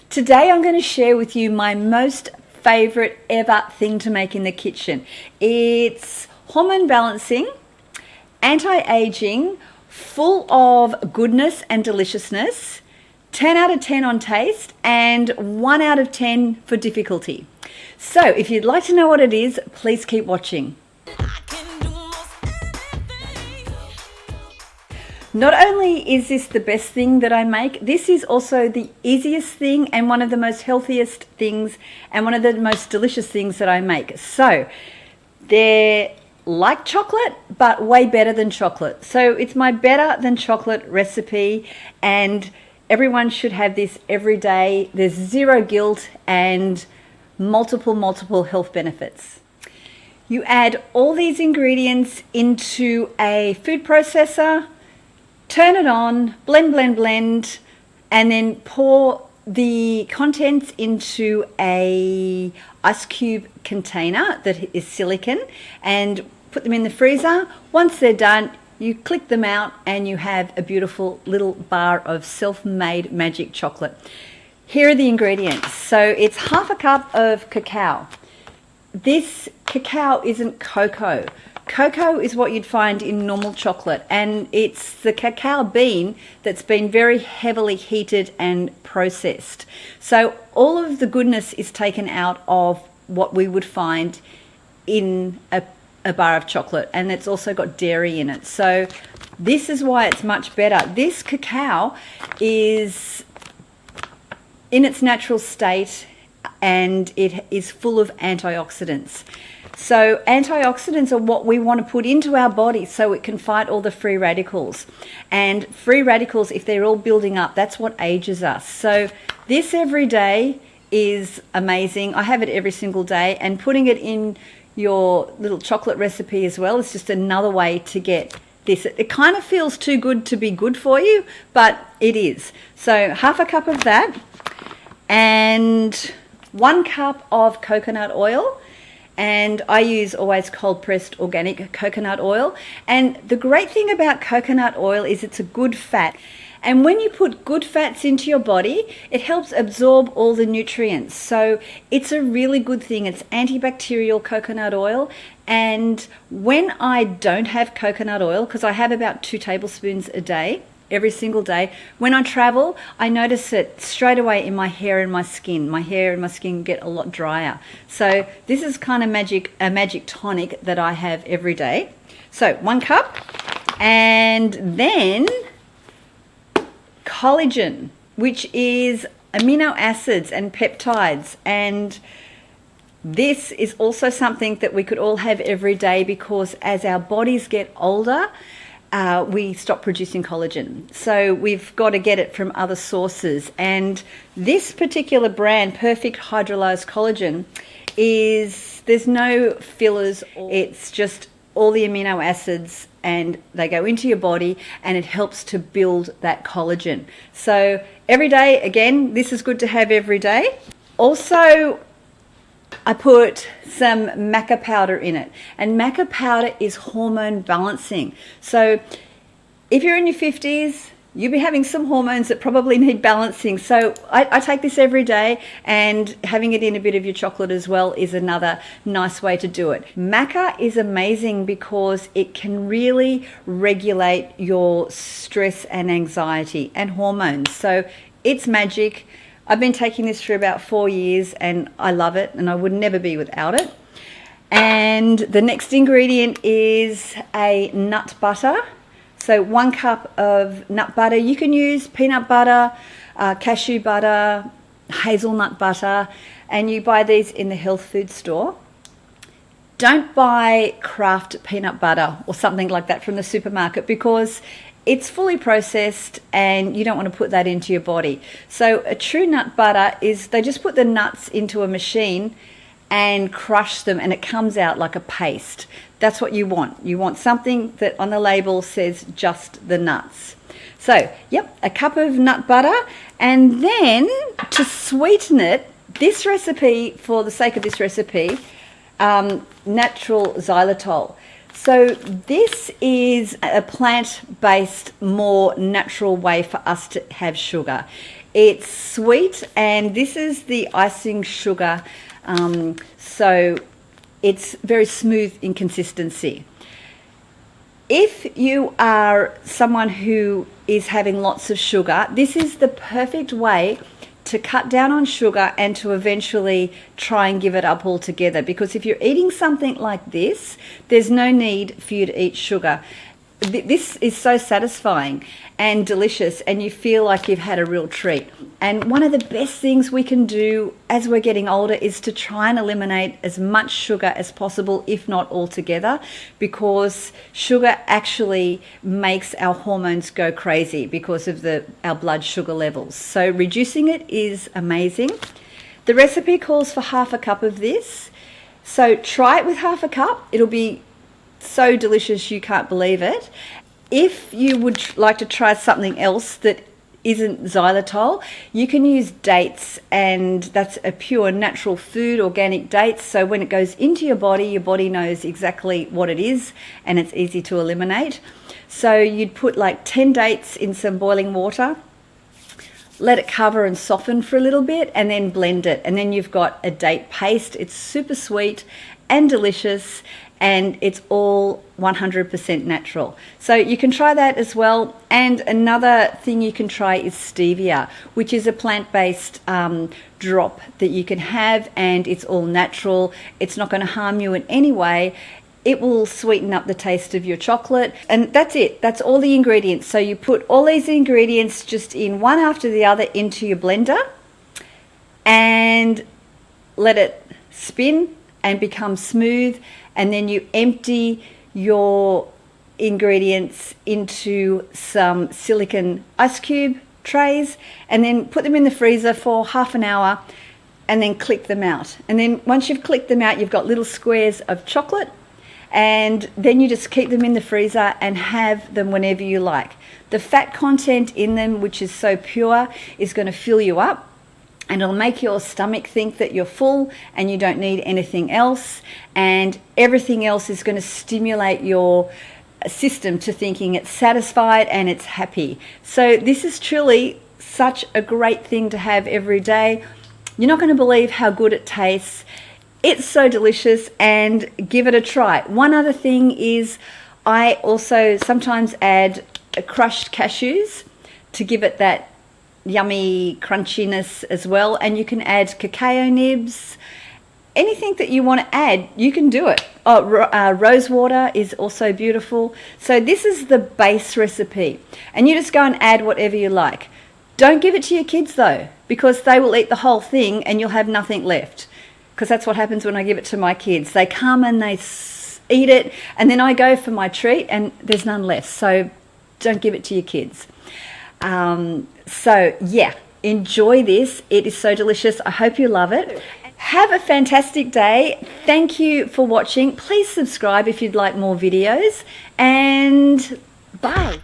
Today I'm going to share with you my most favorite ever thing to make in the kitchen. It's hormone balancing, anti-aging, full of goodness and deliciousness, 10 out of 10 on taste, and 1 out of 10 for difficulty. So if you'd like to know what it is, please keep watching. Not only is this the best thing that I make, this is also the easiest thing and one of the most healthiest things and one of the most delicious things that I make. So they're like chocolate, but way better than chocolate. So it's my better than chocolate recipe, and everyone should have this every day. There's zero guilt and multiple health benefits. You add all these ingredients into a food processor, turn it on, blend, and then pour the contents into a ice cube container that is silicone and put them in the freezer. Once they're done, you click them out and you have a beautiful little bar of self-made magic chocolate. Here are the ingredients. So it's half a cup of cacao. This cacao isn't cocoa. Cocoa is what you'd find in normal chocolate, and it's the cacao bean that's been very heavily heated and processed. So all of the goodness is taken out of what we would find in a bar of chocolate, and it's also got dairy in it. So this is why it's much better. This cacao is in its natural state and it is full of antioxidants. So antioxidants are what we want to put into our body so it can fight all the free radicals. And free radicals, if they're all building up, that's what ages us. So this every day is amazing. I have it every single day, and putting it in your little chocolate recipe as well is just another way to get this. It kind of feels too good to be good for you, but it is. So half a cup of that and 1 cup of coconut oil. And I use always cold pressed organic coconut oil. And the great thing about coconut oil is it's a good fat. And when you put good fats into your body, it helps absorb all the nutrients. So it's a really good thing. It's antibacterial coconut oil. And when I don't have coconut oil, because I have about 2 tablespoons a day, every single day, when I travel, I notice it straight away in my hair and my skin. My hair and my skin get a lot drier. So this is kind of a magic tonic that I have every day. So 1 cup, and then collagen, which is amino acids and peptides, and this is also something that we could all have every day, because as our bodies get older, we stop producing collagen. So we've got to get it from other sources. And this particular brand, Perfect Hydrolyzed Collagen, there's no fillers. It's just all the amino acids, and they go into your body and it helps to build that collagen. So every day, again, this is good to have every day. Also, I put some Maca powder in it, and Maca powder is hormone balancing. So if you're in your 50s, you'll be having some hormones that probably need balancing. So I take this every day, and having it in a bit of your chocolate as well is another nice way to do it. Maca is amazing because it can really regulate your stress and anxiety and hormones. So it's magic. I've been taking this for about 4 years and I love it, and I would never be without it. And the next ingredient is a nut butter. So 1 cup of nut butter. You can use peanut butter, cashew butter, hazelnut butter, and you buy these in the health food store. Don't buy Kraft peanut butter or something like that from the supermarket, because it's fully processed and you don't want to put that into your body. So a true nut butter is, they just put the nuts into a machine and crush them, and it comes out like a paste. That's what you want. You want something that on the label says just the nuts. So, yep, a cup of nut butter. And then to sweeten it, this recipe, for the sake of this recipe, natural xylitol. So this is a plant-based, more natural way for us to have sugar. It's sweet, and this is the icing sugar, so it's very smooth in consistency. If you are someone who is having lots of sugar, this is the perfect way to cut down on sugar and to eventually try and give it up altogether. Because if you're eating something like this, there's no need for you to eat sugar. This is so satisfying and delicious, and you feel like you've had a real treat. And one of the best things we can do as we're getting older is to try and eliminate as much sugar as possible, if not altogether, because sugar actually makes our hormones go crazy because of our blood sugar levels. So reducing it is amazing. The recipe calls for half a cup of this. So try it with half a cup. It'll be so delicious you can't believe it. If you would like to try something else that isn't xylitol, you can use dates, and that's a pure natural food, organic dates. So when it goes into your body knows exactly what it is, and it's easy to eliminate. So you'd put like 10 dates in some boiling water, let it cover and soften for a little bit, and then blend it, and then you've got a date paste. It's super sweet and delicious, and it's all 100% natural. So you can try that as well. And another thing you can try is stevia, which is a plant-based drop that you can have, and it's all natural. It's not going to harm you in any way. It will sweeten up the taste of your chocolate, and that's it. That's all the ingredients. So you put all these ingredients just in one after the other into your blender and let it spin and become smooth, and then you empty your ingredients into some silicone ice cube trays, and then put them in the freezer for half an hour, and then click them out. And then once you've clicked them out, you've got little squares of chocolate, and then you just keep them in the freezer and have them whenever you like. The fat content in them, which is so pure, is going to fill you up, and it'll make your stomach think that you're full and you don't need anything else, and everything else is going to stimulate your system to thinking it's satisfied and it's happy. So this is truly such a great thing to have every day. You're not going to believe how good it tastes. It's so delicious, and give it a try. One other thing is I also sometimes add crushed cashews to give it that yummy crunchiness as well, and you can add cacao nibs. Anything that you want to add, you can do it. Rose water is also beautiful. So this is the base recipe, and you just go and add whatever you like. Don't give it to your kids though, because they will eat the whole thing and you'll have nothing left, because that's what happens when I give it to my kids. They come and they eat it, and then I go for my treat and there's none left. So don't give it to your kids. So yeah, enjoy this. It is so delicious. I hope you love it. Have a fantastic day. Thank you for watching. Please subscribe if you'd like more videos, and bye.